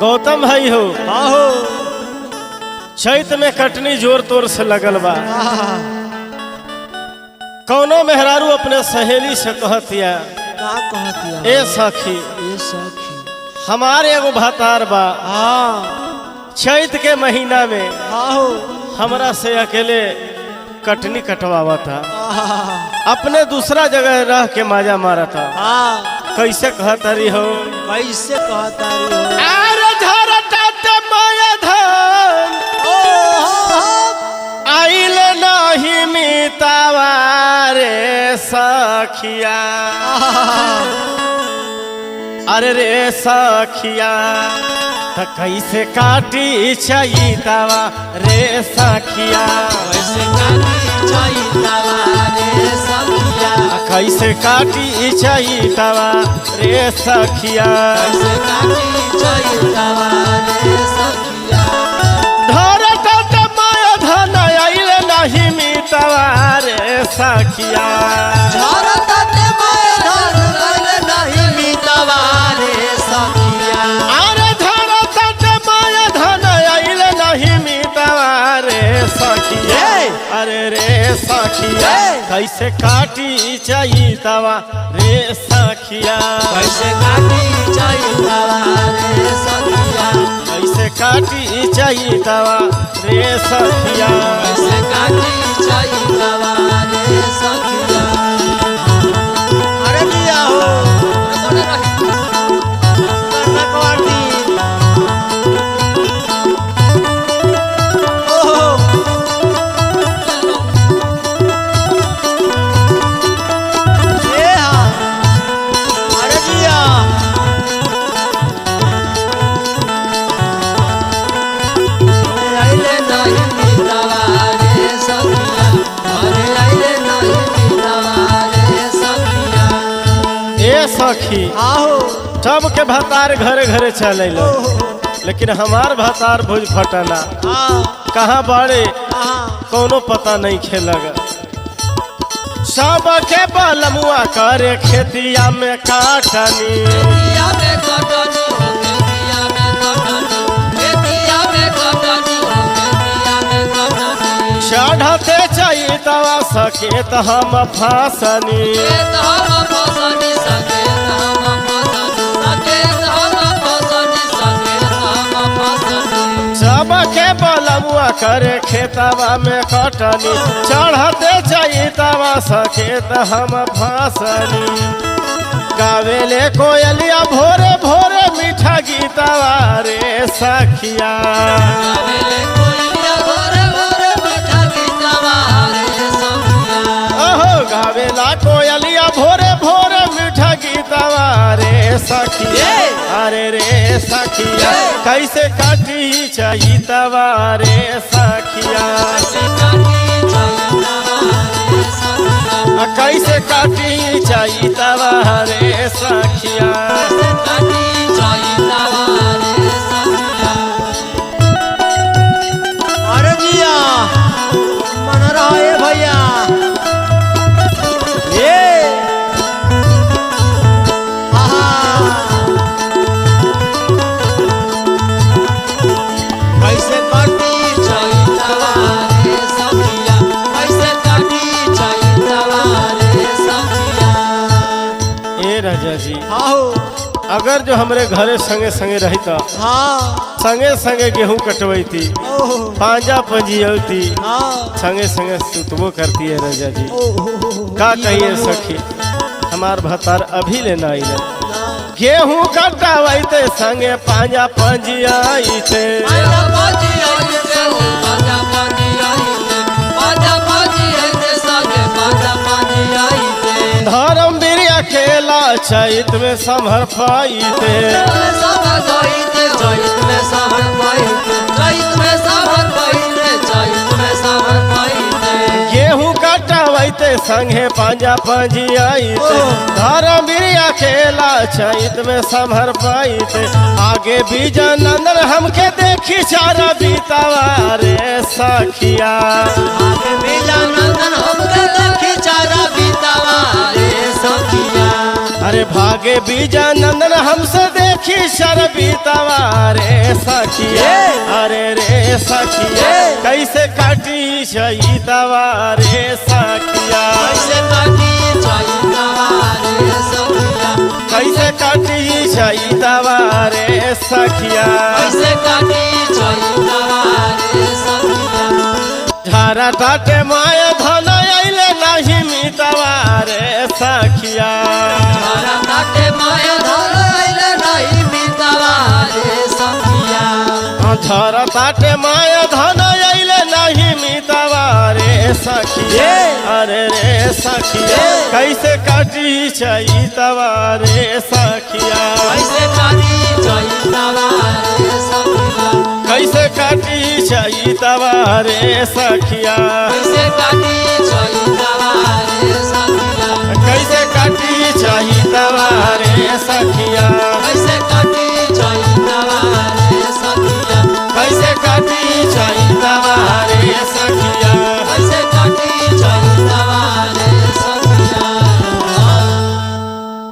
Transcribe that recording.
गौतम भाई हो आहो चैत में कटनी जोर तोर से लगल बा। कौनो मेहरारू अपने सहेली से कहतिया का कहतिया ए सखी ए सखी हमारे एगो भातार बा चैत के महीना में आहो हमरा से अकेले कटनी कटवावा था अपने दूसरा जगह रह के मजा मारा था। कैसे कहतरी हो कैसे कहतारी हो अरे झरटा माया धान आइल नहीं मितावा रे सखिया अरे रे सखिया त कैसे काटी चैतावा रे सखिया कैसे काटी चैतावा रे सखिया कैसे काटी चैतावा रे सखिया कैसे काटी चैतावा रे सखिया धरत माया धन आइल नहीं मितावा रे सखिया झरत माया धन आइल नहीं मितावा रे सखिया अरे धरत माया धन आइल नहीं मितावा रे सखिया अरे रे सखिया कैसे काटी चैतावा रे सखिया कैसे काटी चैतावा रे सखिया कैसे काटी चैतावा रे सखिया कैसे काटी चैतावा रे सखिया अरे दिया हो कनकवाटी ओहो ए हां अरे दिया आइले नहीं मितावा रे सखिया अरे आइले नहीं मितावा रे सखिया ए सखी आहो सब के भतार घरे घरे चले लेकिन हमार भतार भोज फटना कहाँ बाड़े कोनो पता नहीं खेलग। सब के बलमुआ करे खेतिया में काटनी खेतिया में कटनी हो खेतिया में कटनी खेतिया में कटनी हो खेतिया में कटनी चढ़ते चैतवा सकेत हम फासनी खेत हम फसनी सकेत हम फसनी सकेत हम फसनी सकेत हम फसनी सब के बलमुआ करे खेतवा में कटनी चढ़ते चैतवा सकेत हम फासनी गावेले कोयलिया भोरे भोरे मीठा गीतवा रे सखिया गावेले कोयलिया भोरे भोरे मीठा गीतवा रे सखिया ओहो गावेला कोयलिया भोरे भोरे मीठा गीतवा रे सखिया अरे रे सखिया कैसे काटी चैतवा रे सखिया कैसे काटी चैतवा रे सखिया कैसे काटी चैतवा रे सखिया अरे जिया मन रहे भैया ये कैसे काटी चैतवा रे सखिया कैसे काटी चैतवा रे सखिया ए राजा जी आओ अगर जो हमरे घरे संगे संगे रहता हाँ संगे संगे गेहूं कटवैती ओहो पांजा पंजियती हाँ संगे संगे सुतबो करती है राजा जी। ओहो का कहिए सखी हमार भतार अभी लेना आई गेहूं कटवैते संगे पांजा पंजियते पाजा पाजी आइते हो पाजा पाजी आइते पाजा पाजी आइते सगे पाजा पाजी आइते धर्म बिरिया खेला चैत में संभर पाइते में सावर पाइते चैत में सावर पाइते चैत में सावर पाइते चैत में सावर पाइते गेहूं कटवैते संगे पांजा पंजियते धर्म बिरिया खेला चैत में संभर पाइते आगे बीजा नंदन हमके देखी चारा बीतावा रे सखिया आगे बीजा नंदन हमके देखी चारा बीतावा रे सखिया अरे भागे बीजा नंदन हमसे देखी शरबीतवा रे सखिया अरे रे सखिया कैसे काटी शहीदवा रे सखिया कैसे काटी चैतवा रे सखिया कैसे काटी शहीदवा रे सखिया कैसे काटी चैतवा रे सखिया झारा टाटे माया धन अइले नहीं मितवा रे सखिया झारा काटे माया धर अइले नहीं मितवा रे सखिया झारा टाटे माया धन अइले नहीं मितवा रे सखिया अरे रे सखिया कैसे काटी चैतवा रे सखिया कैसे काटी चैतवा रे सखिया कैसे काटी चैतवा रे सखिया कैसे काटी चैतवा रे सखिया कैसे काटी चैतवा रे सखिया कैसे काटी चैतवा रे सखिया कैसे काटी चैतवा